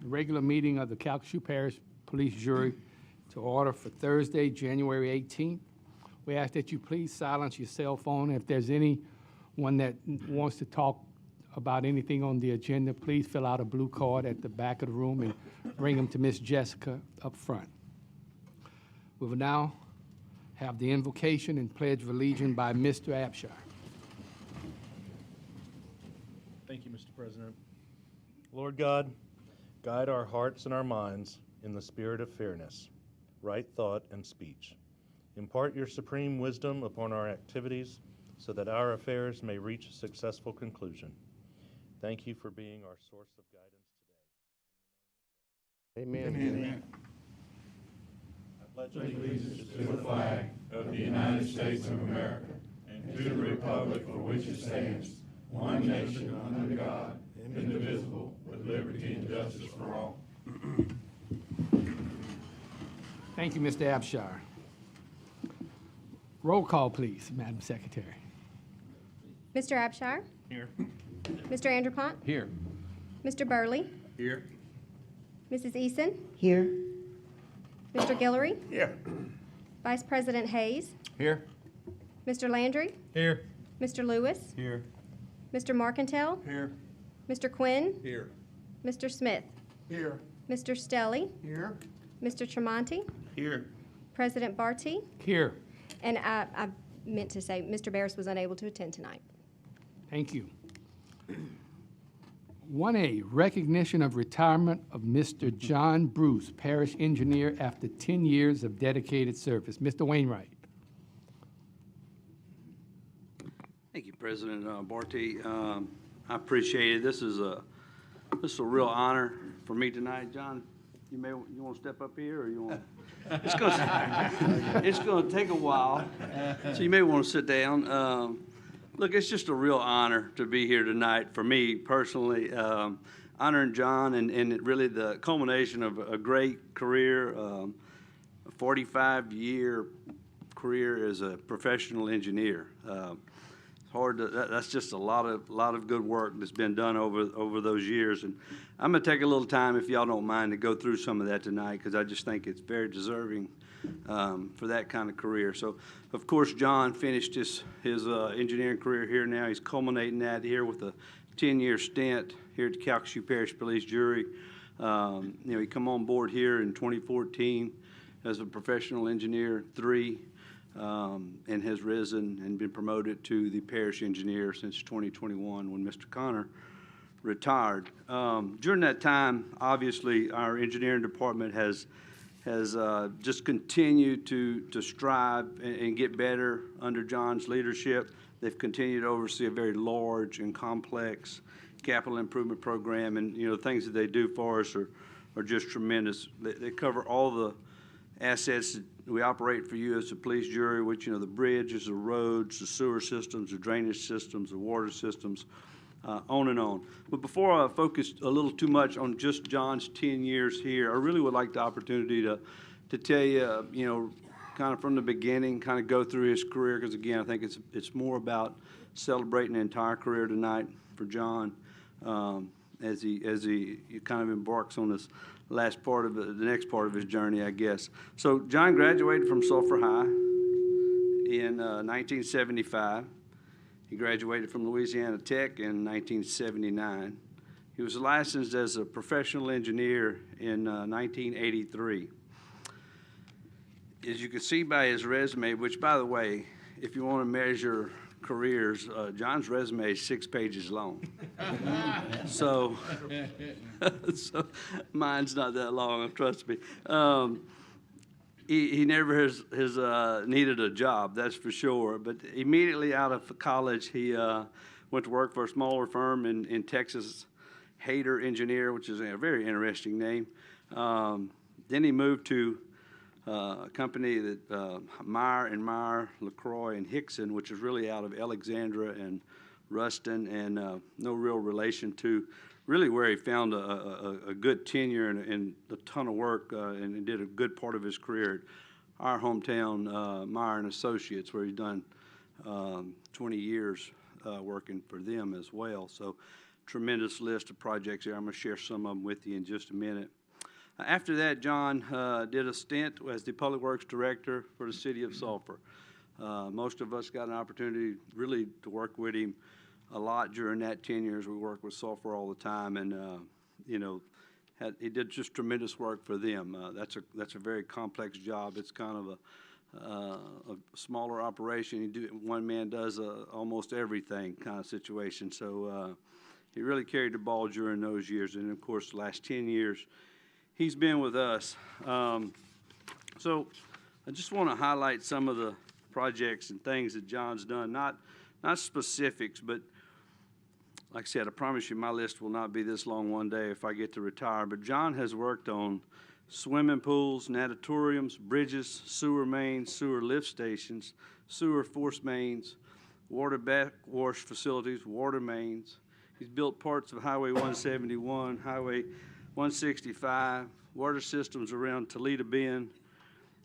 The regular meeting of the Calcasieu Parish Police Jury to order for Thursday, January 18th. We ask that you please silence your cell phone. If there's anyone that wants to talk about anything on the agenda, please fill out a blue card at the back of the room and bring them to Miss Jessica up front. We will now have the invocation and pledge of allegiance by Mr. Abshire. Thank you, Mr. President. Lord God, guide our hearts and our minds in the spirit of fairness, right thought, and speech. Impart your supreme wisdom upon our activities so that our affairs may reach a successful conclusion. Thank you for being our source of guidance today. Amen. Amen. I pledge allegiance to the flag of the United States of America and to the republic for which it stands, one nation under God, indivisible, with liberty and justice for all. Thank you, Mr. Abshire. Roll call, please, Madam Secretary. Mr. Abshire? Here. Mr. Anderpont? Here. Mr. Burley? Here. Mrs. Eason? Here. Mr. Guillory? Here. Vice President Hayes? Here. Mr. Landry? Here. Mr. Lewis? Here. Mr. Marcantel? Here. Mr. Quinn? Here. Mr. Smith? Here. Mr. Stelly? Here. Mr. Tremonti? Here. President Barty? Here. And I meant to say Mr. Barris was unable to attend tonight. Thank you. 1A, recognition of retirement of Mr. John Bruce, Parish Engineer, after 10 years of dedicated service. Mr. Wainwright. Thank you, President Barty. I appreciate it. This is a real honor for me tonight. John, you want to step up here, or you want? It's going to take a while, so you may want to sit down. Look, it's just a real honor to be here tonight for me personally. Honoring John and really the culmination of a great career, a 45-year career as a professional engineer. It's hard to, that's just a lot of good work that's been done over those years. And I'm going to take a little time, if y'all don't mind, to go through some of that tonight, because I just think it's very deserving for that kind of career. So, of course, John finished his engineering career here now. He's culminating that here with a 10-year stint here at the Calcasieu Parish Police Jury. He come on board here in 2014 as a professional engineer 3, and has risen and been promoted to the parish engineer since 2021 when Mr. Connor retired. During that time, obviously, our engineering department has just continued to strive and get better under John's leadership. They've continued to oversee a very large and complex capital improvement program, and the things that they do for us are just tremendous. They cover all the assets that we operate for you as a police jury, which the bridges, the roads, the sewer systems, the drainage systems, the water systems, on and on. But before I focus a little too much on just John's 10 years here, I really would like the opportunity to tell you, kind of from the beginning, kind of go through his career, because again, I think it's more about celebrating the entire career tonight for John as he kind of embarks on this last part of the next part of his journey, I guess. So John graduated from Sulphur High in 1975. He graduated from Louisiana Tech in 1979. He was licensed as a professional engineer in 1983. As you can see by his resume, which, by the way, if you want to measure careers, John's resume is 6 pages long. so mine's not that long, trust me. He never has needed a job, that's for sure. But immediately out of college, he went to work for a smaller firm in Texas, Hayter Engineer, which is a very interesting name. Then he moved to a company that Meyer and Meyer, LaCroix and Hickson, which is really out of Alexandria and Ruston, and no real relation to really where he found a good tenure and a ton of work, and did a good part of his career at our hometown, Meyer and Associates, where he's done 20 years working for them as well. So tremendous list of projects there. I'm going to share some of them with you in just a minute. After that, John did a stint as the Public Works Director for the City of Sulphur. Most of us got an opportunity really to work with him a lot during that 10 years. We worked with Sulphur all the time, and he did just tremendous work for them. That's a very complex job. It's kind of a smaller operation. One man does almost everything kind of situation. So he really carried the ball during those years, and of course, the last 10 years he's been with us. So I just want to highlight some of the projects and things that John's done. Not specifics, but like I said, I promise you my list will not be this long one day if I get to retire. But John has worked on swimming pools, natatoriums, bridges, sewer mains, sewer lift stations, sewer force mains, water backwash facilities, water mains. He's built parts of Highway 171, Highway 165, water systems around Toledo Bend,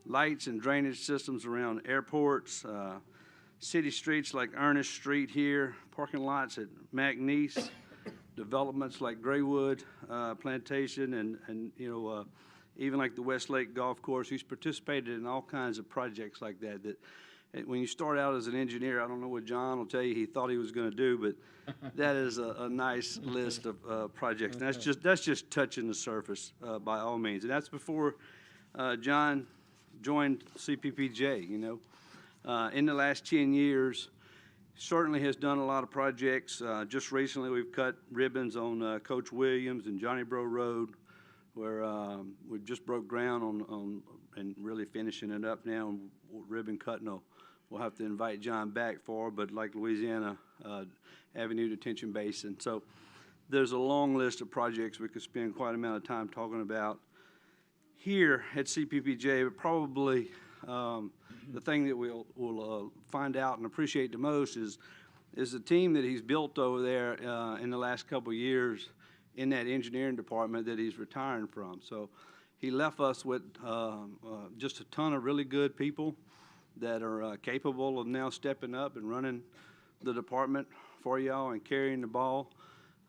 lights and drainage systems around airports, city streets like Ernest Street here, parking lots at McNeese, developments like Graywood Plantation, and even like the Westlake Golf Course. He's participated in all kinds of projects like that. When you start out as an engineer, I don't know what John will tell you he thought he was going to do, but that is a nice list of projects. And that's just touching the surface by all means. And that's before John joined CPPJ. In the last 10 years, certainly has done a lot of projects. Just recently, we've cut ribbons on Coach Williams and Johnny Bro Road, where we just broke ground on and really finishing it up now. And ribbon cutting, we'll have to invite John back for, but like Louisiana Avenue Detention Basin. So there's a long list of projects we could spend quite an amount of time talking about here at CPPJ, but probably the thing that we'll find out and appreciate the most is the team that he's built over there in the last couple of years in that engineering department that he's retiring from. So he left us with just a ton of really good people that are capable of now stepping up and running the department for y'all and carrying the ball.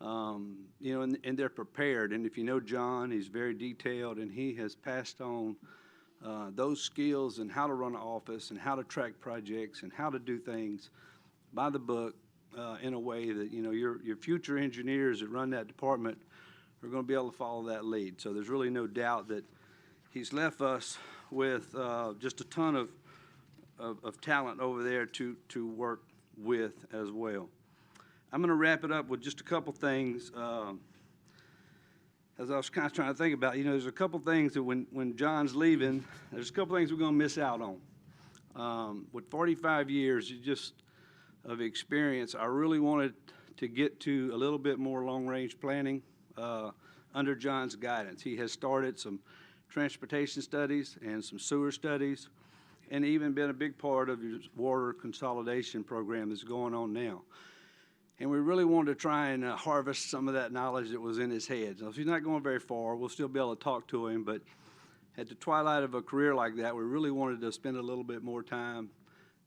And they're prepared. And if you know John, he's very detailed, and he has passed on those skills and how to run an office and how to track projects and how to do things by the book in a way that your future engineers that run that department are going to be able to follow that lead. So there's really no doubt that he's left us with just a ton of talent over there to work with as well. I'm going to wrap it up with just a couple things. As I was kind of trying to think about, there's a couple things that when John's leaving, there's a couple things we're going to miss out on. With 45 years of experience, I really wanted to get to a little bit more long-range planning under John's guidance. He has started some transportation studies and some sewer studies, and even been a big part of his water consolidation program that's going on now. And we really wanted to try and harvest some of that knowledge that was in his head. So if he's not going very far, we'll still be able to talk to him. But at the twilight of a career like that, we really wanted to spend a little bit more time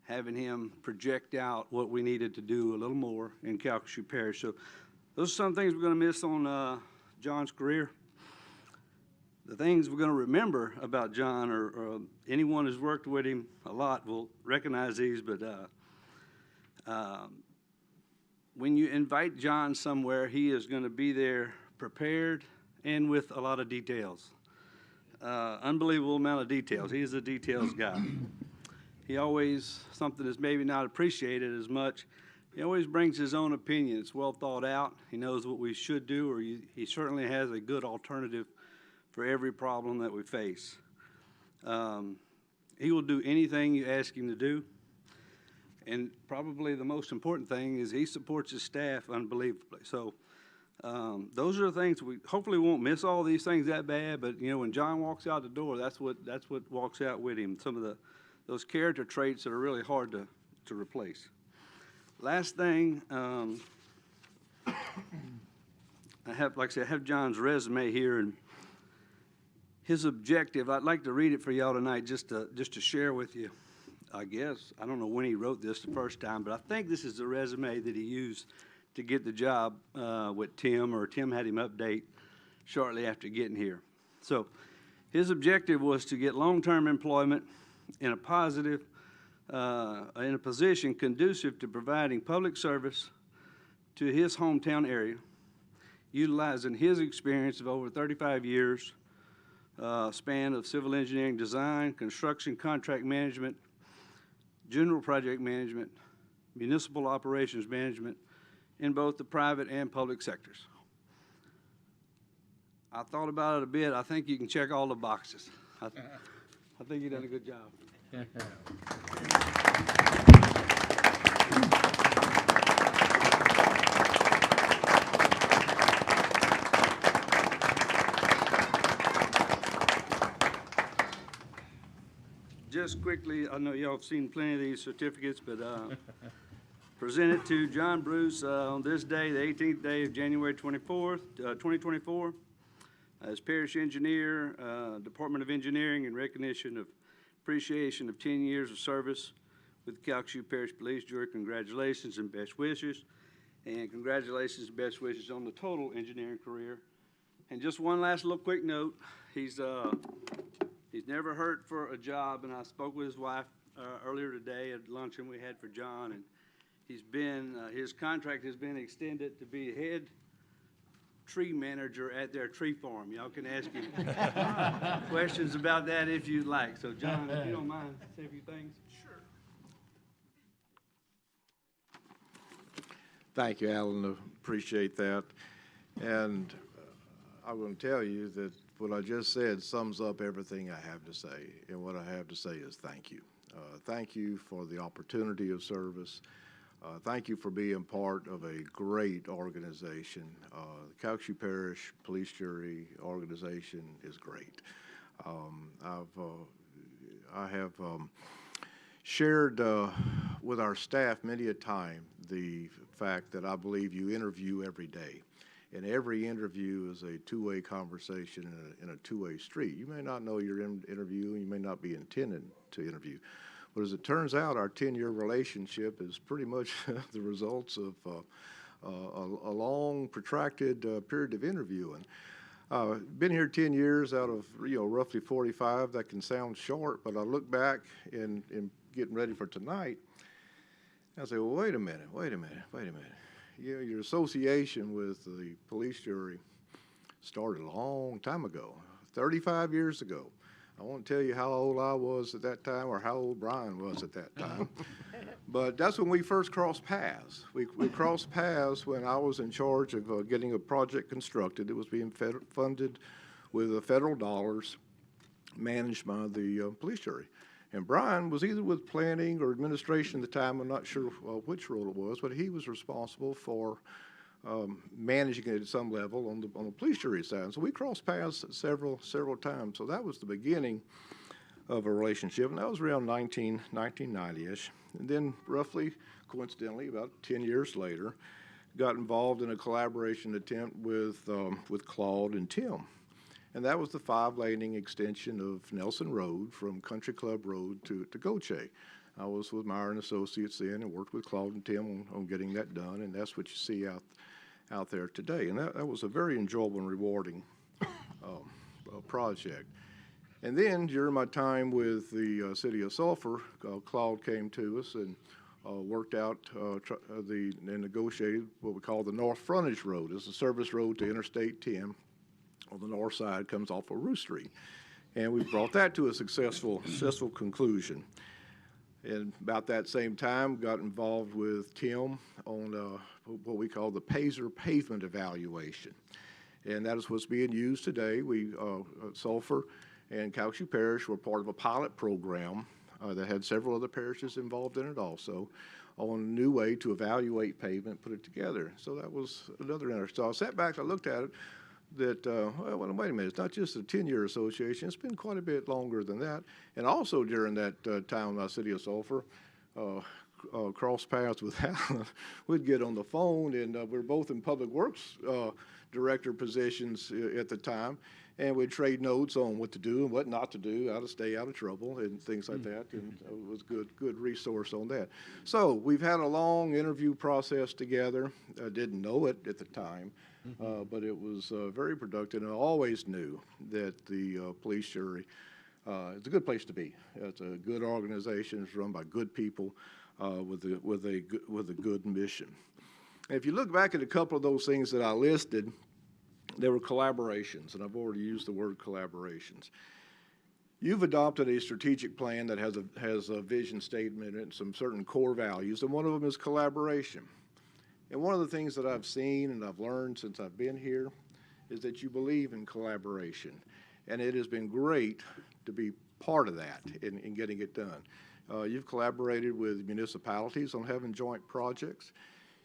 having him project out what we needed to do a little more in Calcasieu Parish. So those are some things we're going to miss on John's career. The things we're going to remember about John, or anyone who's worked with him a lot will recognize these, but when you invite John somewhere, he is going to be there prepared and with a lot of details. Unbelievable amount of details. He is a details guy. He always, something that's maybe not appreciated as much, he always brings his own opinion. It's well thought out. He knows what we should do, or he certainly has a good alternative for every problem that we face. He will do anything you ask him to do. And probably the most important thing is he supports his staff unbelievably. So those are the things we hopefully won't miss all these things that bad. But when John walks out the door, that's what walks out with him. Some of those character traits that are really hard to replace. Last thing, I have John's resume here, and his objective. I'd like to read it for y'all tonight, just to share with you. I guess I don't know when he wrote this the first time, but I think this is the resume that he used to get the job with Tim, or Tim had him update shortly after getting here. So his objective was to get long-term employment in a positive, in a position conducive to providing public service to his hometown area, utilizing his experience of over 35 years span of civil engineering design, construction, contract management, general project management, municipal operations management in both the private and public sectors. I thought about it a bit. I think you can check all the boxes. I think you've done a good job. Just quickly, I know y'all have seen plenty of these certificates, but presented to John Bruce on this day, the 18th day of January 24th, 2024, as parish engineer, Department of Engineering, in recognition of appreciation of 10 years of service with the Calcasieu Parish Police Jury. Congratulations and best wishes. And congratulations and best wishes on the total engineering career. And just one last little quick note. He's never hurt for a job, and I spoke with his wife earlier today at luncheon we had for John, and his contract has been extended to be head tree manager at their tree farm. Y'all can ask him questions about that if you'd like. So John, if you don't mind, say a few things. Sure. Thank you, Alan. Appreciate that. And I'm going to tell you that what I just said sums up everything I have to say. And what I have to say is thank you. Thank you for the opportunity of service. Thank you for being part of a great organization. The Calcasieu Parish Police Jury organization is great. I have shared with our staff many a time the fact that I believe you interview every day. And every interview is a two-way conversation in a two-way street. You may not know you're interviewing, you may not be intending to interview. But as it turns out, our 10-year relationship is pretty much the results of a long, protracted period of interviewing. Been here 10 years out of roughly 45. That can sound short, but I look back in getting ready for tonight, I say, well, wait a minute. Your association with the police jury started a long time ago, 35 years ago. I won't tell you how old I was at that time or how old Brian was at that time, but that's when we first crossed paths. We crossed paths when I was in charge of getting a project constructed. It was being funded with federal dollars, managed by the police jury. And Brian was either with planning or administration at the time. I'm not sure which role it was, but he was responsible for managing it at some level on the police jury side. So we crossed paths several times. So that was the beginning of a relationship, and that was around 1990-ish. And then roughly, coincidentally, about 10 years later, got involved in a collaboration attempt with Claude and Tim. And that was the 5-laning extension of Nelson Road from Country Club Road to Goche. I was with Meyer and Associates then and worked with Claude and Tim on getting that done, and that's what you see out there today. And that was a very enjoyable and rewarding project. And then during my time with the City of Sulphur, Claude came to us and worked out and negotiated what we call the North Frontage Road. It's a service road to Interstate 10. On the north side comes off of Ruth Street. And we brought that to a successful conclusion. And about that same time, got involved with Tim on what we call the Pazer pavement evaluation. And that is what's being used today. We, Sulphur and Calcasieu Parish, were part of a pilot program that had several other parishes involved in it also, on a new way to evaluate pavement, put it together. So that was another interest. So I sat back, I looked at it, that, well, wait a minute, it's not just a 10-year association, it's been quite a bit longer than that. And also during that time in the City of Sulphur, cross paths with Alan, we'd get on the phone, and we were both in public works director positions at the time, and we'd trade notes on what to do and what not to do, how to stay out of trouble and things like that, and it was good resource on that. So we've had a long interview process together. I didn't know it at the time, but it was very productive, and I always knew that the police jury it's a good place to be. It's a good organization. It's run by good people with a good mission. And if you look back at a couple of those things that I listed, there were collaborations, and I've already used the word collaborations. You've adopted a strategic plan that has a vision statement and some certain core values, and one of them is collaboration. And one of the things that I've seen and I've learned since I've been here is that you believe in collaboration. And it has been great to be part of that in getting it done. You've collaborated with municipalities on having joint projects.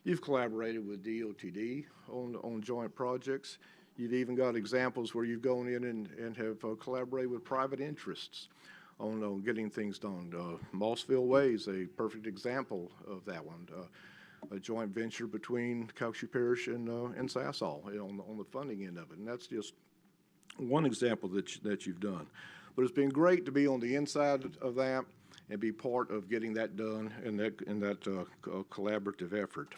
You've collaborated with DOTD on joint projects. You've even got examples where you've gone in and have collaborated with private interests on getting things done. Mossville Way is a perfect example of that one. A joint venture between Calcasieu Parish and Sasol on the funding end of it. And that's just one example that you've done. But it's been great to be on the inside of that and be part of getting that done in that collaborative effort.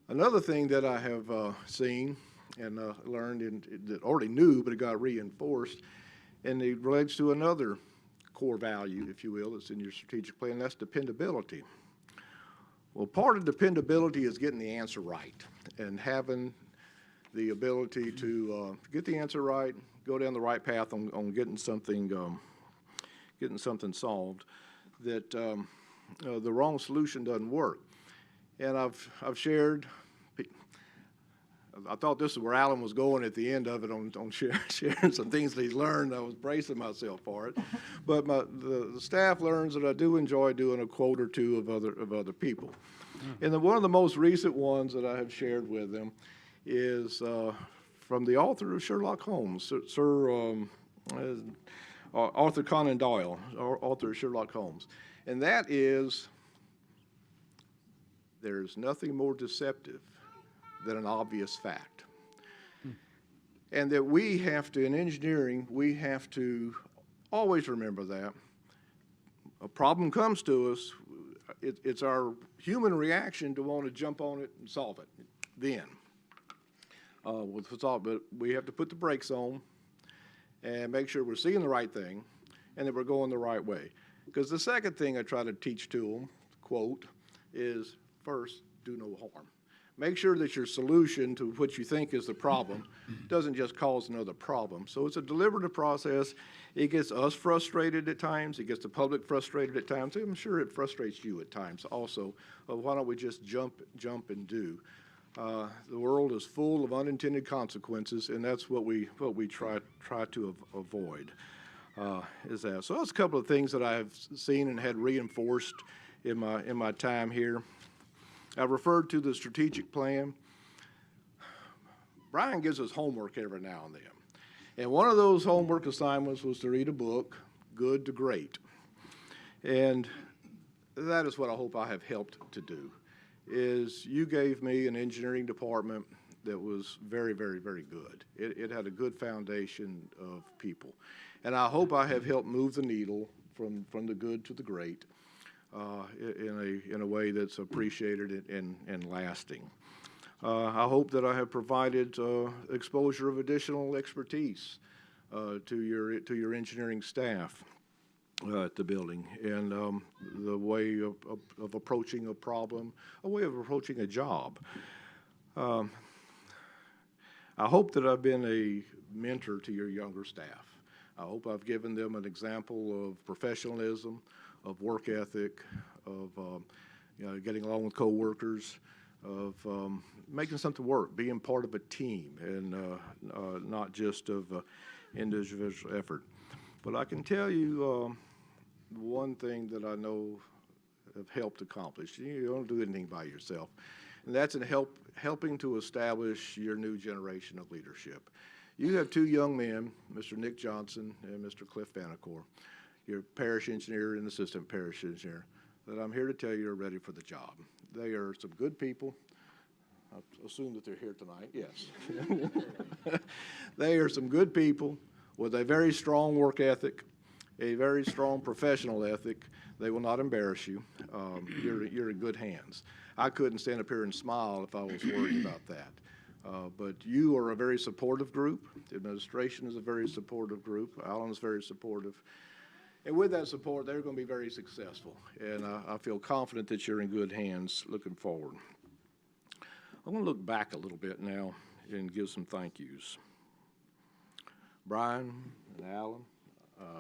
Another thing that I have seen and learned that already knew, but it got reinforced, and it relates to another core value, if you will, that's in your strategic plan, and that's dependability. Well, part of dependability is getting the answer right and having the ability to get the answer right, go down the right path on getting something solved, that the wrong solution doesn't work. And I've shared, I thought this is where Alan was going at the end of it on sharing some things that he's learned. I was bracing myself for it. But the staff learns that I do enjoy doing a quote or two of other people. And one of the most recent ones that I have shared with them is from the author of Sherlock Holmes, Sir Arthur Conan Doyle, author of Sherlock Holmes. And that is, there's nothing more deceptive than an obvious fact. And that we have to, in engineering, we have to always remember that. A problem comes to us, it's our human reaction to want to jump on it and solve it then. But we have to put the brakes on and make sure we're seeing the right thing and that we're going the right way. Because the second thing I try to teach to them, quote, is first, do no harm. Make sure that your solution to what you think is the problem doesn't just cause another problem. So it's a deliberative process. It gets us frustrated at times. It gets the public frustrated at times. I'm sure it frustrates you at times also. Why don't we just jump and do? The world is full of unintended consequences, and that's what we try to avoid. Is that so? That's a couple of things that I've seen and had reinforced in my time here. I referred to the strategic plan. Brian gives us homework every now and then. And one of those homework assignments was to read a book, Good to Great. And that is what I hope I have helped to do, is you gave me an engineering department that was very, very, very good. It had a good foundation of people. And I hope I have helped move the needle from the good to the great. In a way that's appreciated and lasting. I hope that I have provided exposure of additional expertise to your engineering staff at the building, and the way of approaching a problem, a way of approaching a job. I hope that I've been a mentor to your younger staff. I hope I've given them an example of professionalism, of work ethic, of getting along with coworkers, of making something work, being part of a team, and not just of individual effort. But I can tell you one thing that I know have helped accomplish. You don't do anything by yourself, and that's in helping to establish your new generation of leadership. You have two young men, Mr. Nick Johnson and Mr. Cliff Vanacore, your parish engineer and assistant parish engineer, that I'm here to tell you are ready for the job. They are some good people. I assume that they're here tonight, yes. They are some good people with a very strong work ethic, a very strong professional ethic. They will not embarrass you. You're in good hands. I couldn't stand up here and smile if I was worried about that. But you are a very supportive group. The administration is a very supportive group. Alan's very supportive. And with that support, they're going to be very successful. And I feel confident that you're in good hands looking forward. I'm going to look back a little bit now and give some thank yous. Brian and Alan,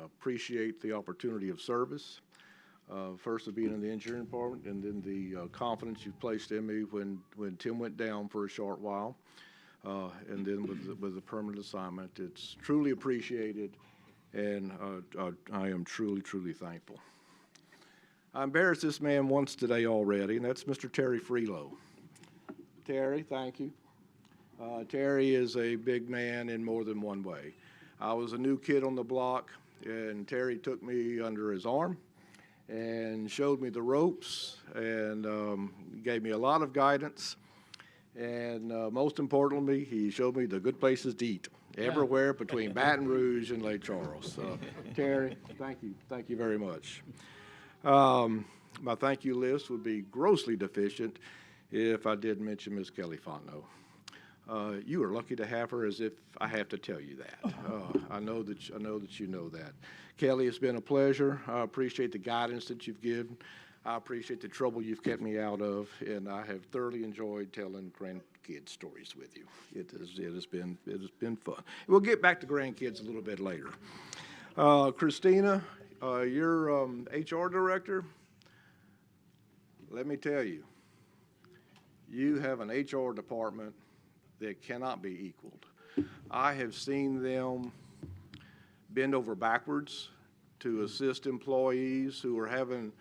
appreciate the opportunity of service. First of being in the engineering department, and then the confidence you've placed in me when Tim went down for a short while, and then with the permanent assignment. It's truly appreciated, and I am truly, truly thankful. I embarrassed this man once today already, and that's Mr. Terry Freelow. Terry, thank you. Terry is a big man in more than one way. I was a new kid on the block, and Terry took me under his arm and showed me the ropes and gave me a lot of guidance. And most importantly, he showed me the good places to eat everywhere between Baton Rouge and Lake Charles. Terry, thank you. Thank you very much. My thank you list would be grossly deficient if I did mention Ms. Kelly Fontenot. You are lucky to have her, as if I have to tell you that. I know that you know that. Kelly, it's been a pleasure. I appreciate the guidance that you've given. I appreciate the trouble you've kept me out of, and I have thoroughly enjoyed telling grandkid stories with you. It has been fun. We'll get back to grandkids a little bit later. Christina, your HR director. Let me tell you, you have an HR department that cannot be equaled. I have seen them bend over backwards to assist employees who are having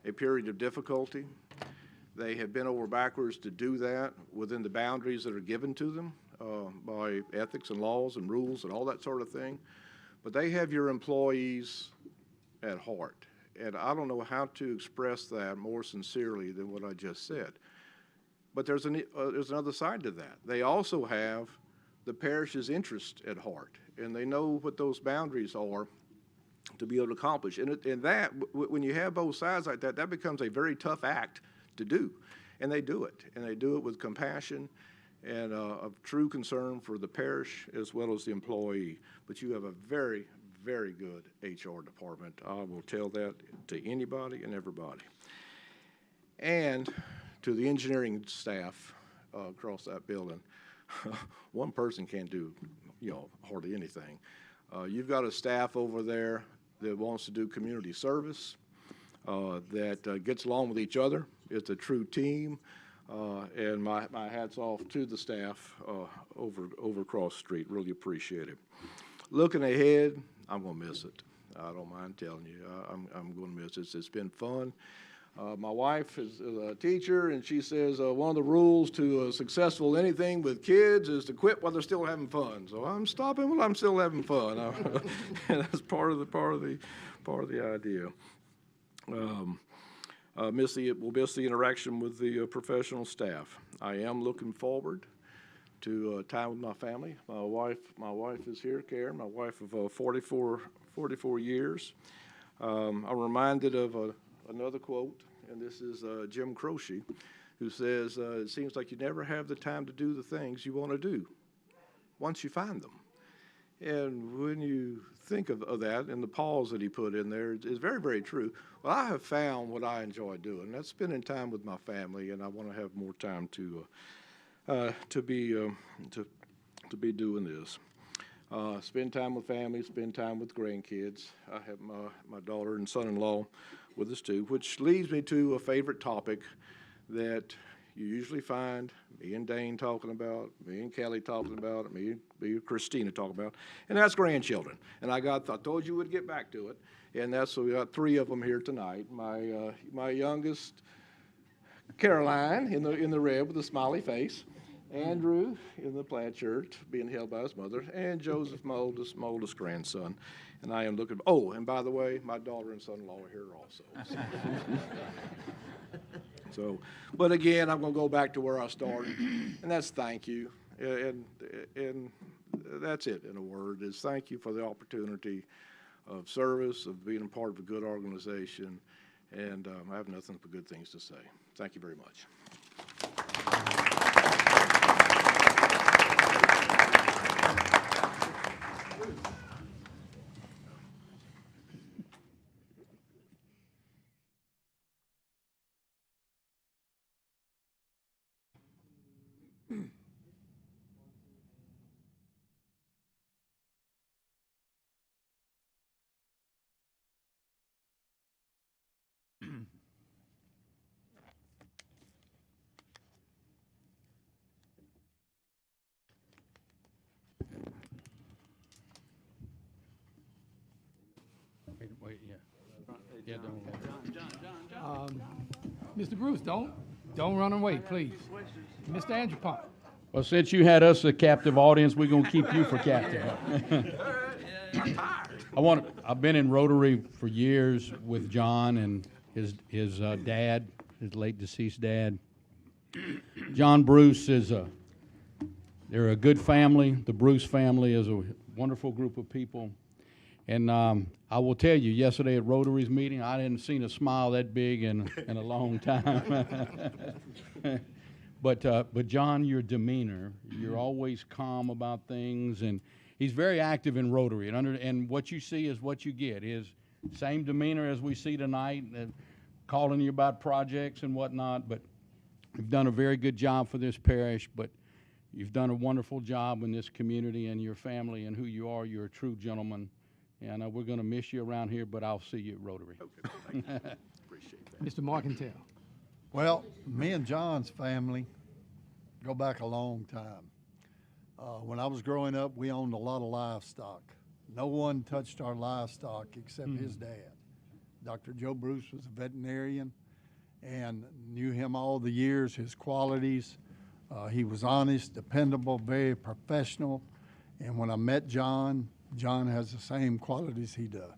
a period of difficulty. They have bent over backwards to do that within the boundaries that are given to them by ethics and laws and rules and all that sort of thing. But they have your employees at heart. And I don't know how to express that more sincerely than what I just said. But there's another side to that. They also have the parish's interest at heart, and they know what those boundaries are to be able to accomplish. And that, when you have both sides like that, that becomes a very tough act to do. And they do it. And they do it with compassion and a true concern for the parish as well as the employee. But you have a very, very good HR department. I will tell that to anybody and everybody. And to the engineering staff across that building, one person can't do, hardly anything. You've got a staff over there that wants to do community service, that gets along with each other. It's a true team, and my hat's off to the staff over across the street. Really appreciate it. Looking ahead, I'm going to miss it. I don't mind telling you. I'm going to miss it. It's been fun. My wife is a teacher, and she says one of the rules to successful anything with kids is to quit while they're still having fun. So I'm stopping while I'm still having fun. And that's part of the idea. We'll miss the interaction with the professional staff. I am looking forward to time with my family. My wife is here, Karen. My wife of 44 years. I'm reminded of another quote, and this is Jim Croce, who says, it seems like you never have the time to do the things you want to do once you find them. And when you think of that and the pause that he put in there, it's very, very true. Well, I have found what I enjoy doing. That's spending time with my family, and I want to have more time to be doing this. Spend time with family, spend time with grandkids. I have my daughter and son-in-law with us too, which leads me to a favorite topic that you usually find me and Dane talking about, me and Kelly talking about, me and Christina talking about, and that's grandchildren. And I told you we'd get back to it, and so we got 3 of them here tonight. My youngest, Caroline, in the red with a smiley face. Andrew in the plaid shirt, being held by his mother, and Joseph, my oldest grandson. And I am looking. Oh, and by the way, my daughter and son-in-law are here also. So. So, but again, I'm going to go back to where I started, and that's thank you. And that's it in a word, is thank you for the opportunity of service, of being a part of a good organization, and I have nothing but good things to say. Thank you very much. Wait, yeah. Yeah, Mr. Bruce, don't run away, please. Mr. Andrew Pond. Well, since you had us a captive audience, we're gonna keep you for captive. I've been in Rotary for years with John and his dad, his late deceased dad. John Bruce they're a good family. The Bruce family is a wonderful group of people. And I will tell you, yesterday at Rotary's meeting, I hadn't seen a smile that big in a long time. But John, your demeanor, you're always calm about things, and he's very active in Rotary. And what you see is what you get. His same demeanor as we see tonight, calling you about projects and whatnot. But you've done a very good job for this parish, but you've done a wonderful job in this community and your family and who you are. You're a true gentleman. And we're going to miss you around here, but I'll see you at Rotary. Okay, thank you. Appreciate that. Mr. Markentale. Well, me and John's family go back a long time. When I was growing up, we owned a lot of livestock. No one touched our livestock except his dad. Dr. Joe Bruce was a veterinarian and knew him all the years, his qualities. He was honest, dependable, very professional. And when I met John has the same qualities he does.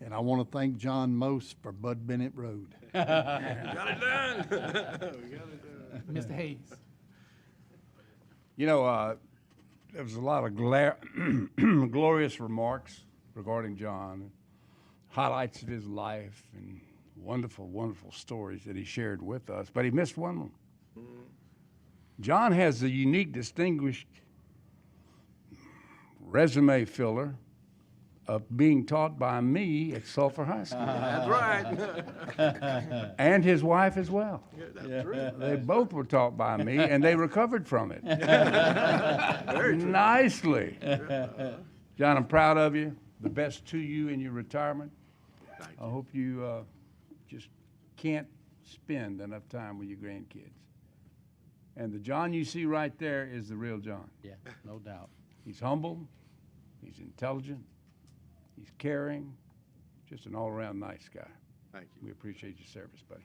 And I want to thank John most for Bud Bennett Road. Got it done. We got it done. Mr. Hayes. You know, there was a lot of glorious remarks regarding John, highlights of his life, and wonderful, wonderful stories that he shared with us. But he missed one. John has a unique, distinguished resume filler of being taught by me at Sulphur High School. That's right. And his wife as well. Yeah, that's true. They both were taught by me, and they recovered from it. Very true. Nicely. John, I'm proud of you. The best to you in your retirement. Thank I hope you just can't spend enough time with your grandkids. And the John you see right there is the real John. Yeah, no doubt. He's humble, he's intelligent, he's caring, just an all-around nice guy. Thank you. We appreciate your service, buddy.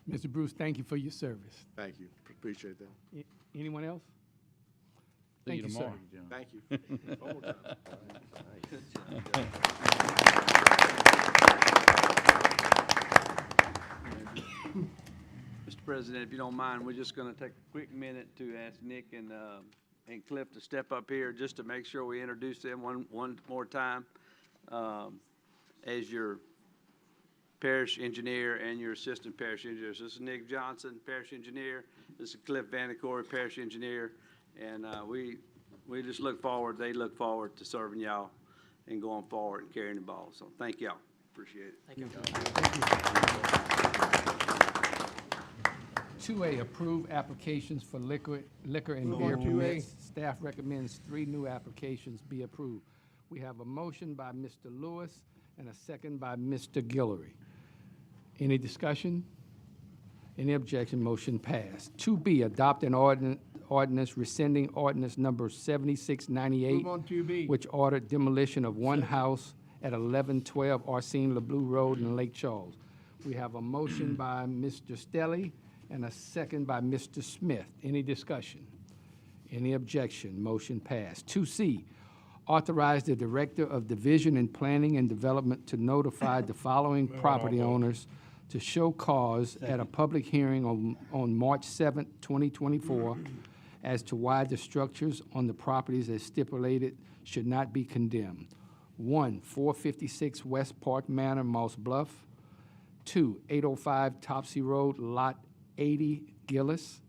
Mr. Bruce, thank you for your service. Thank you. Appreciate that. Anyone else? See Thank you you, sir. tomorrow, John. Thank you. One more time. Mr. President, if you don't mind, we're just going to take a quick minute to ask Nick and Cliff to step up here just to make sure we introduce them one more time as your parish engineer and your assistant parish engineer. So this is Nick Johnson, parish engineer. This is Cliff Vanacore, parish engineer. And we just look forward, they look forward to serving y'all and going forward and carrying the ball. So thank y'all. Appreciate it. Thank you. 2A, approve applications for liquor and beer permits. Staff recommends 3 new applications be approved. We have a motion by Mr. Lewis and a second by Mr. Guillory. Any discussion? Any objection? Motion passed. 2B, adopt an ordinance rescinding ordinance number 7698. Move on 2B. Which ordered demolition of one house at 1112 Arsene LeBlue Road in Lake Charles. We have a motion by Mr. Stelly and a second by Mr. Smith. Any discussion? Any objection? Motion passed. 2C, authorize the Director of Division and Planning and Development to notify the following property owners to show cause at a public hearing on March 7th, 2024, as to why the structures on the properties as stipulated should not be condemned. 1, 456 West Park Manor, Moss Bluff. 2, 805 Topsy Road, Lot 80, Gillis.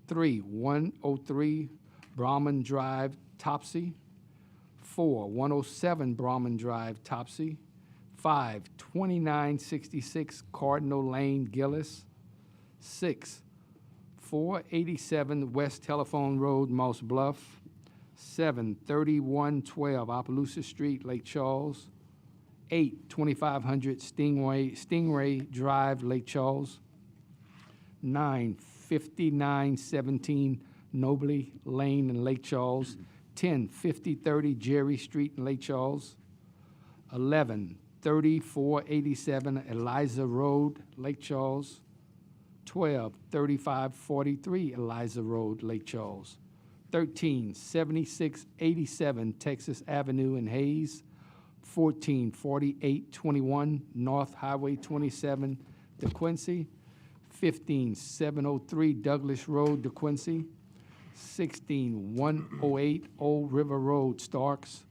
3, 103 Brahman Drive, Topsy. 4, 107 Brahman Drive, Topsy. 5, 2966 Cardinal Lane, Gillis. 6, 487 West Telephone Road, Moss Bluff. 7, 3112 Opelousas Street, Lake Charles. 8, 2500 Stingray Drive, Lake Charles. 9, 5917 Nobley Lane in Lake Charles. 10, 5030 Jerry Street in Lake Charles. 11, 3487 Eliza Road, Lake Charles. 12, 3543 Eliza Road, Lake Charles. 13, 7687 Texas Avenue in Hayes. 14, 4821 North Highway 27, DeQuincy. 15, 703 Douglas Road, DeQuincy. 16, 108 Old River Road, Starks.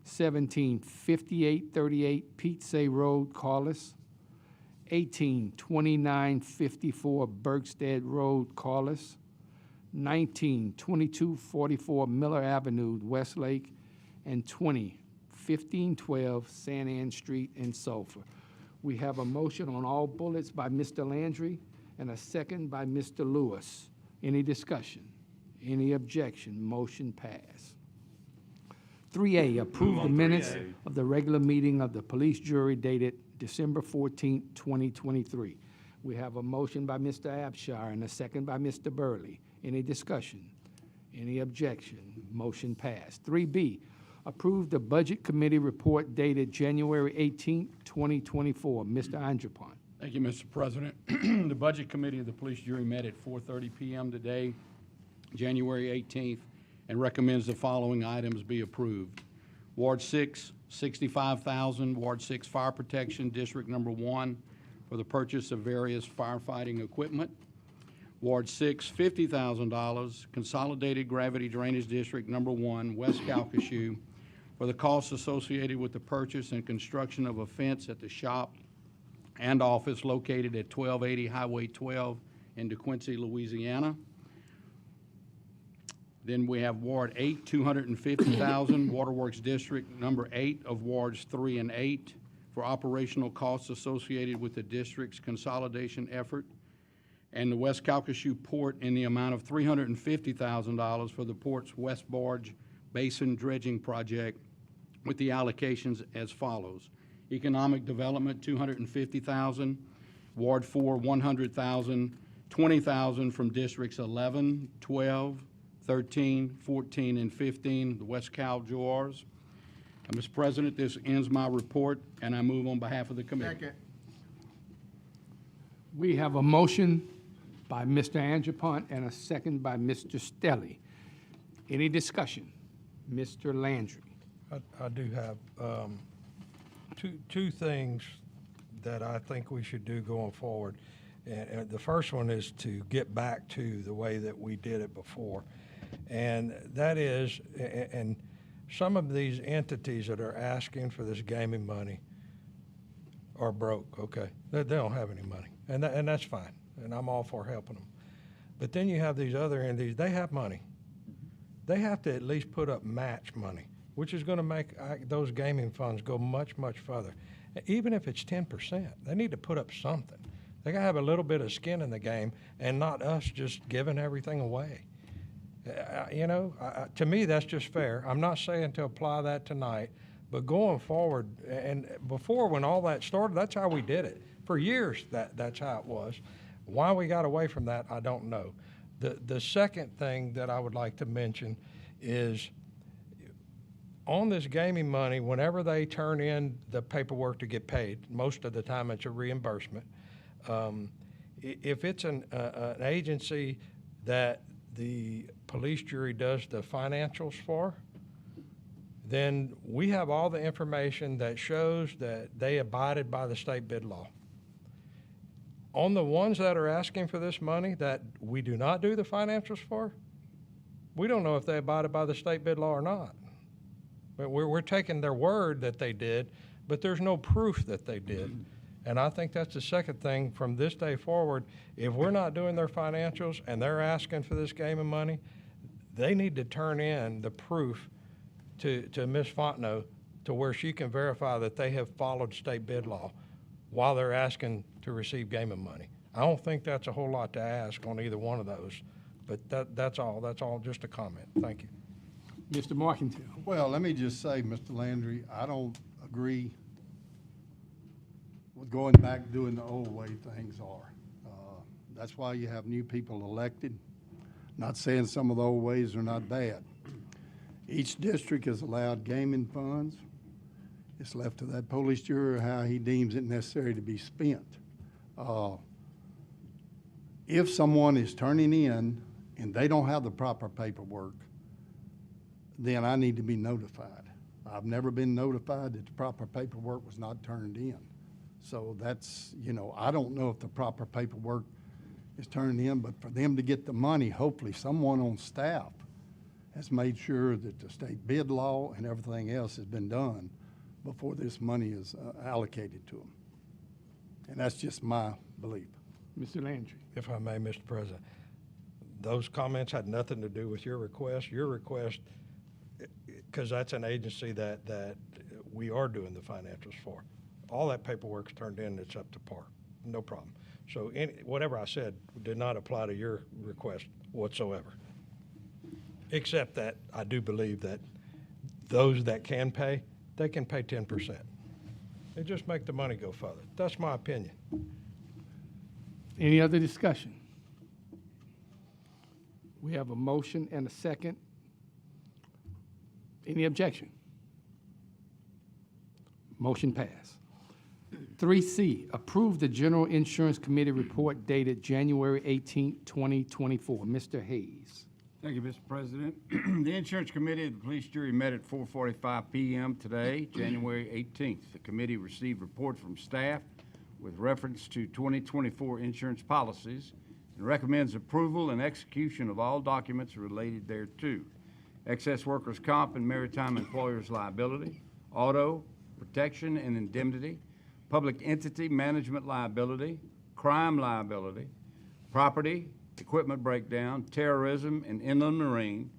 17, 5838 Peetsay Road, Corliss. 18, 2954 Bergstead Road, Corliss. 19, 2244 Miller Avenue, Westlake. And 20, 1512 San Ann Street in Sulphur. We have a motion on all bullets by Mr. Landry and a second by Mr. Lewis. Any discussion? Any objection? Motion passed. 3A, approve the minutes of the regular meeting of the police jury dated December 14, 2023. We have a motion by Mr. Abshire and a second by Mr. Burley. Any discussion? Any objection? Motion passed. 3B, approve the Budget Committee report dated January 18, 2024. Mr. Andrapont. Thank you, Mr. President. The Budget Committee of the Police Jury met at 4:30 p.m. today, January 18th, and recommends the following items be approved. Ward 6, $65,000, Ward 6 Fire Protection, District Number 1, for the purchase of various firefighting equipment. Ward 6, $50,000, Consolidated Gravity Drainage District Number 1, West Calcasieu, for the costs associated with the purchase and construction of a fence at the shop and office located at 1280 Highway 12 in DeQuincy, Louisiana. Then we have Ward 8, $250,000, Waterworks District Number 8 of Wards 3 and 8 for operational costs associated with the district's consolidation effort. And the West Calcasieu Port in the amount of $350,000 for the port's West Barge Basin Dredging Project, with the allocations as follows. Economic Development, $250,000, Ward 4, $100,000, $20,000 from Districts 11, 12, 13, 14, and 15, the West Cal JORs. Mr. President, this ends my report, and I move on behalf of the committee. We have a motion by Mr. Andrapont and a second by Mr. Stelly. Any discussion? Mr. Landry. I do have two things that I think we should do going forward. And the first one is to get back to the way that we did it before. And that is, and some of these entities that are asking for this gaming money are broke, okay? They don't have any money, and that's fine, and I'm all for helping them. But then you have these other entities, they have money. They have to at least put up match money, which is gonna make those gaming funds go much, much further. Even if it's 10%, they need to put up something. They gotta have a little bit of skin in the game and not us just giving everything away. To me, that's just fair. I'm not saying to apply that tonight, but going forward, and before when all that started, that's how we did it. For years, that's how it was. Why we got away from that, I don't know. The second thing that I would like to mention is on this gaming money, whenever they turn in the paperwork to get paid, most of the time it's a reimbursement. If it's an agency that the police jury does the financials for, then we have all the information that shows that they abided by the state bid law. on the ones that are asking for this money that we do not do the financials for, we don't know if they abided by the state bid law or not. But we're taking their word that they did, but there's no proof that they did. And I think that's the second thing from this day forward. If we're not doing their financials and they're asking for this game of money, they need to turn in the proof to Ms. Fontenot to where she can verify that they have followed state bid law while they're asking to receive game of money. I don't think that's a whole lot to ask on either one of those, but that's all just a comment. Thank you. Mr. Markington. Well, let me just say, Mr. Landry, I don't agree with going back doing the old way things are. That's why you have new people elected. Not saying some of the old ways are not bad. Each district is allowed gaming funds. It's left to that police juror how he deems it necessary to be spent. If someone is turning in and they don't have the proper paperwork, then I need to be notified. I've never been notified that the proper paperwork was not turned in. So that's, I don't know if the proper paperwork is turned in, but for them to get the money, hopefully someone on staff has made sure that the state bid law and everything else has been done before this money is allocated to them. And that's just my belief. Mr. Landry. If I may, Mr. President, those comments had nothing to do with your request. Your request, because that's an agency that we are doing the financials for. All that paperwork's turned in, it's up to par, no problem. So whatever I said did not apply to your request whatsoever. Except that I do believe that those that can pay, they can pay 10%. They just make the money go further. That's my opinion. Any other discussion? We have a motion and a second. Any objection? Motion passed. 3C, approve the General Insurance Committee report dated January 18, 2024. Mr. Hayes. Thank you, Mr. President. The Insurance Committee of the Police Jury met at 4:45 p.m. today, January 18th. The committee received reports from staff with reference to 2024 insurance policies and recommends approval and execution of all documents related thereto. Excess workers' comp and maritime employers' liability, auto, protection and indemnity, public entity management liability, crime liability, property, equipment breakdown, terrorism and inland marine,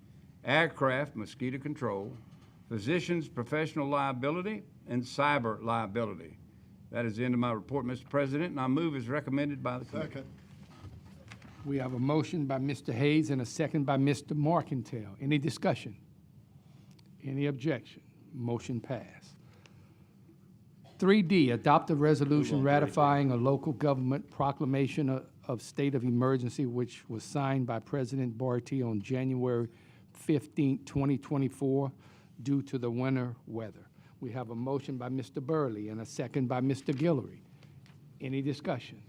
aircraft mosquito control, physicians' professional liability, and cyber liability. That is the end of my report, Mr. President, and I move as recommended by the committee. Second. We have a motion by Mr. Hayes and a second by Mr. Markingale. Any discussion? Any objection? Motion passed. 3D, adopt a resolution ratifying a local government proclamation of state of emergency, which was signed by President Barty on January 15, 2024, due to the winter weather. We have a motion by Mr. Burley and a second by Mr. Guillory. Any discussion?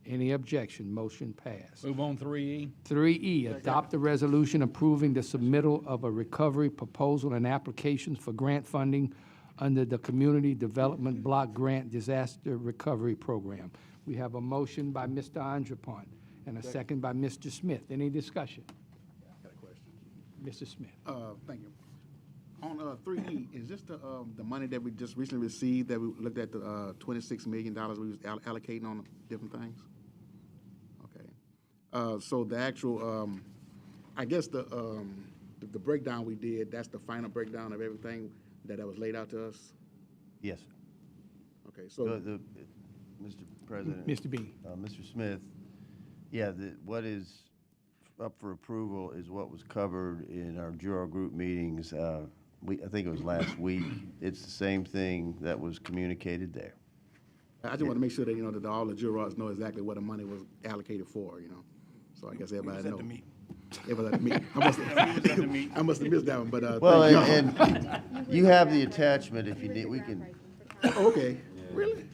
Any objection? Motion passed. Move on 3E. 3E, adopt a resolution approving the submittal of a recovery proposal and applications for grant funding under the Community Development Block Grant Disaster Recovery Program. We have a motion by Mr. Andrepont and a second by Mr. Smith. Any discussion? Got a question. Mr. Smith. Thank you. On 3E, is this the money that we just recently received that we looked at the $26 million we was allocating on different things? Okay. So the actual, I guess the breakdown we did, that's the final breakdown of everything that was laid out to us? Yes. Okay, so. Mr. President. Mr. B. Mr. Smith, yeah, what is up for approval is what was covered in our Juror Group meetings. I think it was last week. It's the same thing that was communicated there. I just want to make sure that, that all the jurors know exactly what the money was allocated for, So I guess everybody knows. It was at the meeting. I must have missed that one, but. Well, and you have the attachment if you need, we can. Oh, okay, really?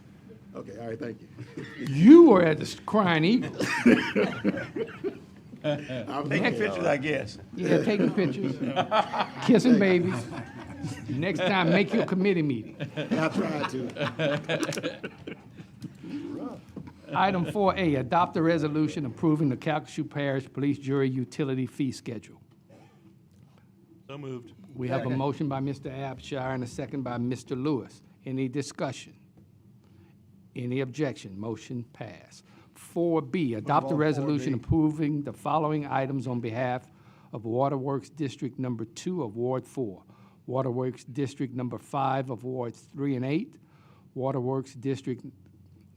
Okay, all right, thank you. You were at the Crying Eagle. Taking pictures, I guess. Yeah, taking pictures, kissing babies. Next time, make your committee meeting. I tried to. Item 4A, adopt a resolution approving the Calcasieu Parish Police Jury Utility Fee Schedule. So moved. We have a motion by Mr. Abshire and a second by Mr. Lewis. Any discussion? Any objection? Motion passed. 4B, adopt a resolution approving the following items on behalf of Waterworks District Number 2 of Ward 4, Waterworks District Number 5 of Wards 3 and 8, Waterworks District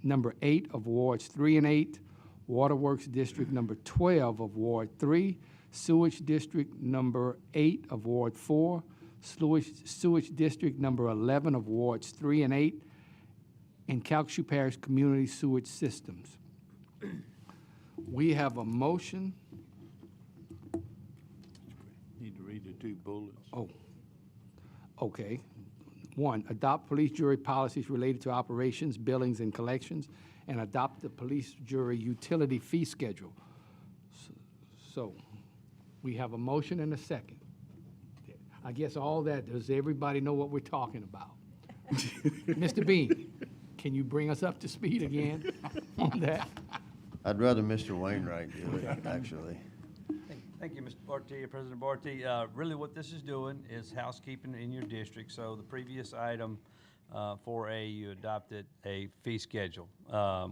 Number 8 of Wards 3 and 8, Waterworks District Number 12 of Ward 3, Sewage District Number 8 of Ward 4, Sewage District Number 11 of Wards 3 and 8, and Calcasieu Parish Community Sewage Systems. We have a motion. Need to read the two bullets. Oh, okay. 1, adopt police jury policies related to operations, billings, and collections, and adopt the police jury utility fee schedule. So, we have a motion and a second. I guess all that, does everybody know what we're talking about? Mr. Bean, can you bring us up to speed again on that? I'd rather Mr. Wainwright do it, actually. Thank you, Mr. Barty, President Barty. Really what this is doing is housekeeping in your district. So the previous item, 4A, you adopted a fee schedule,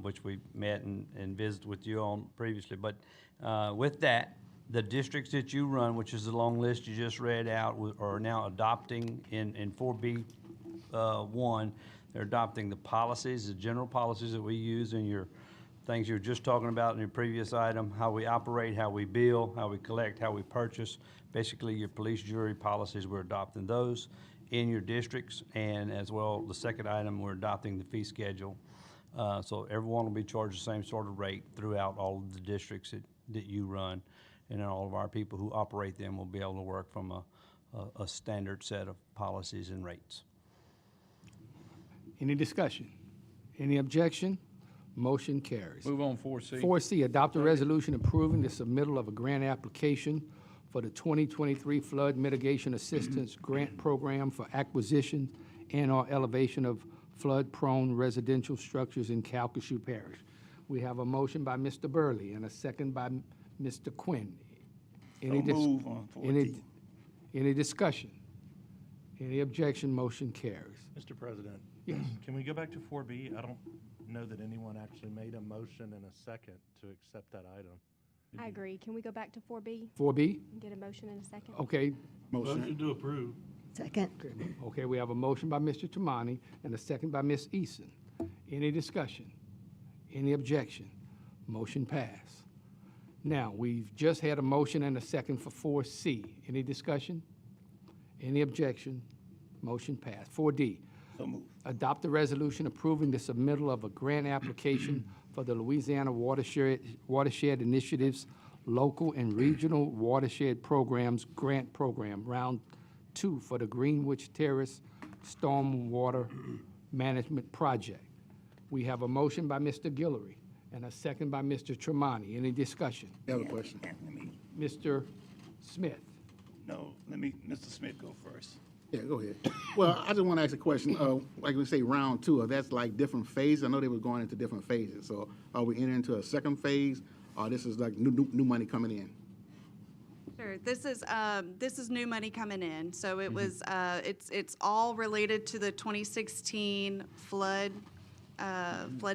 which we met and visited with you on previously. But with that, the districts that you run, which is the long list you just read out, are now adopting in 4B 1, they're adopting the policies, the general policies that we use in your things you were just talking about in your previous item, how we operate, how we bill, how we collect, how we purchase. Basically, your police jury policies, we're adopting those in your districts. And as well, the second item, we're adopting the fee schedule. So everyone will be charged the same sort of rate throughout all of the districts that you run. And then all of our people who operate them will be able to work from a standard set of policies and rates. Any discussion? Any objection? Motion carries. Move on 4C. 4C, adopt a resolution approving the submittal of a grant application for the 2023 Flood Mitigation Assistance Grant Program for acquisition and/or elevation of flood-prone residential structures in Calcasieu Parish. We have a motion by Mr. Burley and a second by Mr. Quinn. Move on 4D. Any discussion? Any objection? Motion carries. Mr. President? Yes. Can we go back to 4B? I don't know that anyone actually made a motion and a second to accept that item. I agree. Can we go back to 4B 4B? and get a motion in a second? Okay. Motion. to approve. Second. Okay, we have a motion by Mr. Tamani and a second by Ms. Eason. Any discussion? Any objection? Motion passed. Now, we've just had a motion and a second for 4C. Any discussion? Any objection? Motion passed. 4D, So move. adopt a resolution approving the submittal of a grant application for the Louisiana Watershed Initiatives Local and Regional Watershed Programs Grant Program, Round 2 for the Greenwich Terrace Stormwater Management Project. We have a motion by Mr. Guillory and a second by Mr. Tremonti. Any discussion? I have a question. Mr. Smith? Let me, Mr. Smith go first. Yeah, go ahead. Well, I just want to ask a question. Like we say, round 2, that's like different phases. I know they were going into different phases. So are we entering into a second phase, or this is like new money coming in? Sure. This is new money coming in. So it was it's all related to the 2016 flood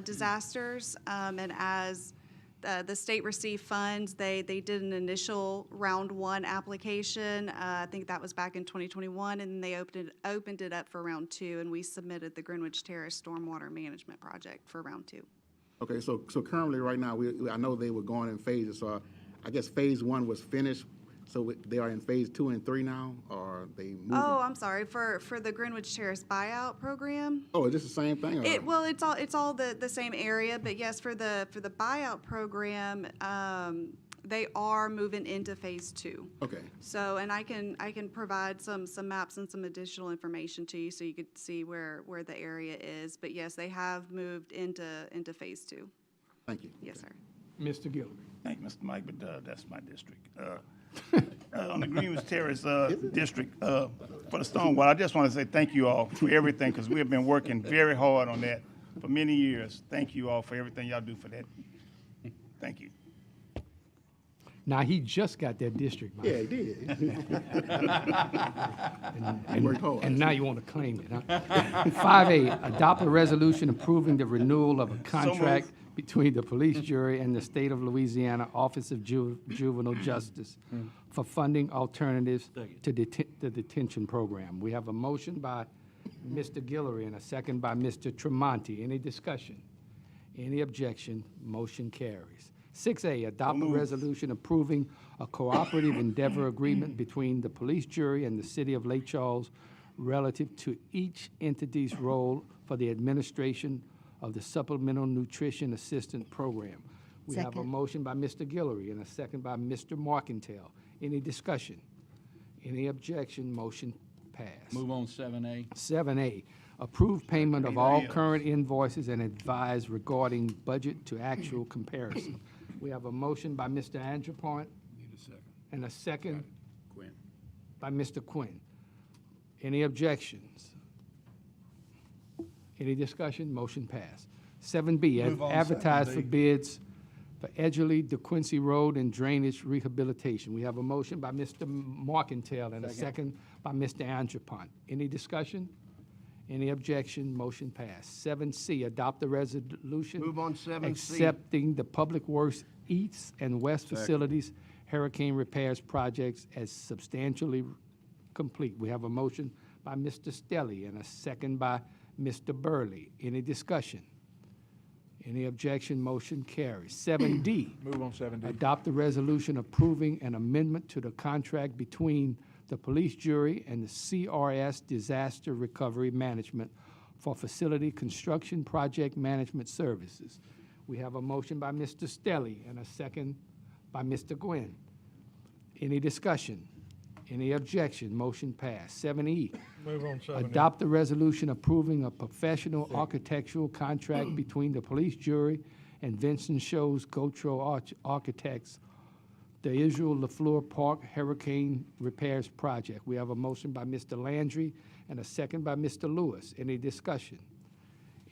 disasters. And as the state received funds, they did an initial round 1 application. I think that was back in 2021, and they opened it up for round 2, and we submitted the Greenwich Terrace Stormwater Management Project for round 2. Okay, so currently, right now, I know they were going in phases. So I guess phase 1 was finished. So they are in phase 2 and 3 now, or they moving? Oh, I'm sorry. For the Greenwich Terrace buyout program. Oh, is this the same thing? Or? It's all the same area, but yes, for the buyout program, they are moving into phase 2. Okay. So, and I can provide some maps and some additional information to you, so you could see where the area is. But yes, they have moved into phase 2. Thank you. Yes, sir. Mr. Guillory? Thank you, Mr. Mike, but that's my district. On the Greenwich Terrace district, for the Stonewall, I just want to say thank you all for everything, because we have been working very hard on that for many years. Thank you all for everything y'all do for that. Thank you. Now, he just got that district, Mike. Yeah, he did. And, worked hard. and now you want to claim it, huh? 5A, adopt a resolution approving the renewal of a contract between the police jury and the State of Louisiana Office of Juvenile Justice for funding alternatives to the detention program. We have a motion by Mr. Guillory and a second by Mr. Tremonti. Any discussion? Any objection? Motion carries. 6A, adopt a resolution approving a cooperative endeavor agreement between the police jury and the city of Lake Charles relative to each entity's role for the administration of the Supplemental Nutrition Assistance Program. We have a Second. motion by Mr. Guillory and a second by Mr. Markentile. Any discussion? Any objection? Motion passed. Move on 7A. 7A, approve payment of all current invoices and advise regarding budget to actual comparison. We have a motion by Mr. Andrepont Need a second. and a second Quinn. by Mr. Quinn. Any objections? Any discussion? Motion passed. 7B, Move on advertise for 7B. bids for Edgerly, DeQuincy Road and drainage rehabilitation. We have a motion by Mr. Markentile and a second by Mr. Andrepont. Any discussion? Any objection? Motion passed. 7C, adopt the resolution. Move on 7C. Accepting the Public Works East and West Facilities hurricane repairs projects as substantially complete. We have a motion by Mr. Stelly and a second by Mr. Burley. Any discussion? Any objection? Motion carries. 7D. Move on 7D. Adopt a resolution approving an amendment to the contract between the police jury and the CRS Disaster Recovery Management for facility construction project management services. We have a motion by Mr. Stelly and a second by Mr. Gwynn. Any discussion? Any objection? Motion passed. 7E. Move on 7. Adopt a resolution approving a professional architectural contract between the police jury and Vincent Shows Gotro Architects, the Israel LaFleur Park Hurricane Repairs Project. We have a motion by Mr. Landry and a second by Mr. Lewis. Any discussion?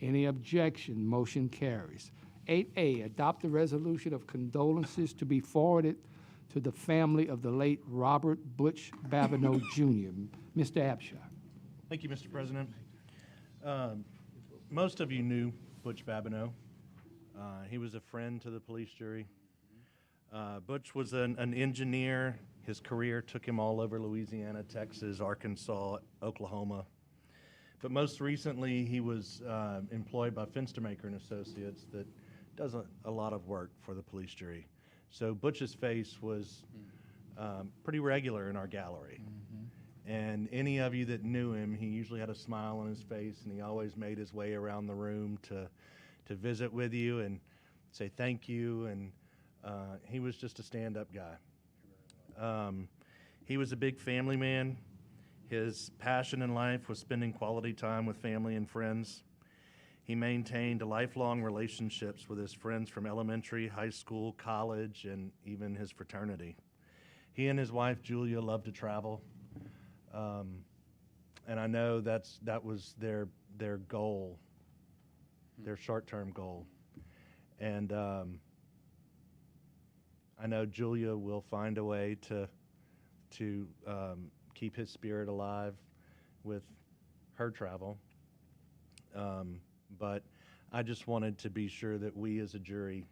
Any objection? Motion carries. 8A, adopt a resolution of condolences to be forwarded to the family of the late Robert Butch Babineau Jr. Mr. Abshire. Thank you, Mr. President. Most of you knew Butch Babineau. He was a friend to the police jury. Butch was an engineer. His career took him all over Louisiana, Texas, Arkansas, Oklahoma. But most recently, he was employed by Fenstermaker and Associates that does a lot of work for the police jury. So Butch's face was pretty regular in our gallery. And any of you that knew him, he usually had a smile on his face, and he always made his way around the room to visit with you and say thank you. And he was just a stand-up guy. He was a big family man. His passion in life was spending quality time with family and friends. He maintained lifelong relationships with his friends from elementary, high school, college, and even his fraternity. He and his wife, Julia, loved to travel. And I know that was their goal, their short-term goal. And I know Julia will find a way to keep his spirit alive with her travel. But I just wanted to be sure that we as a jury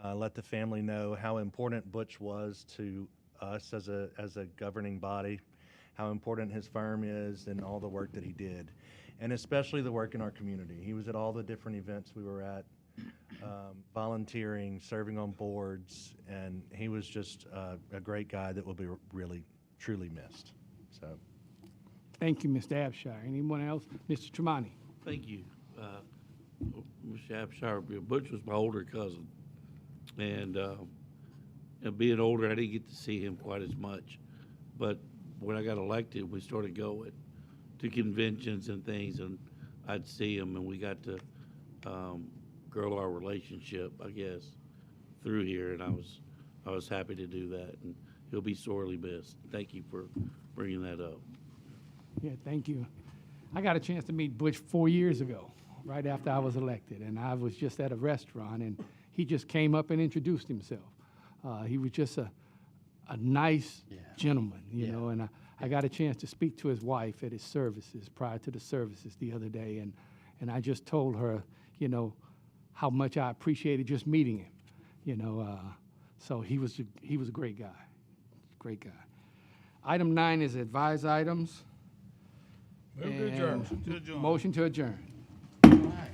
let the family know how important Butch was to us as a governing body, how important his firm is and all the work that he did, and especially the work in our community. He was at all the different events we were at, volunteering, serving on boards, and he was just a great guy that will be really, truly missed. So, Thank you, Mr. Abshire. Anyone else? Mr. Tremonti. Thank you. Mr. Abshire, Butch was my older cousin. And being older, I didn't get to see him quite as much. But when I got elected, we started going to conventions and things, and I'd see him, and we got to grow our relationship, I guess, through here, and I was happy to do that, and he'll be sorely missed. Thank you for bringing that up. Yeah, thank you. I got a chance to meet Butch 4 years ago right after I was elected, and I was just at a restaurant, and he just came up and introduced himself. He was just a nice gentleman, you know, and I got a chance to speak to his wife at his services, prior to the services the other day, and I just told her, you know, how much I appreciated just meeting him, you know. So he was a great guy, great guy. Item 9 is advised items. Move to adjourn. Motion to adjourn.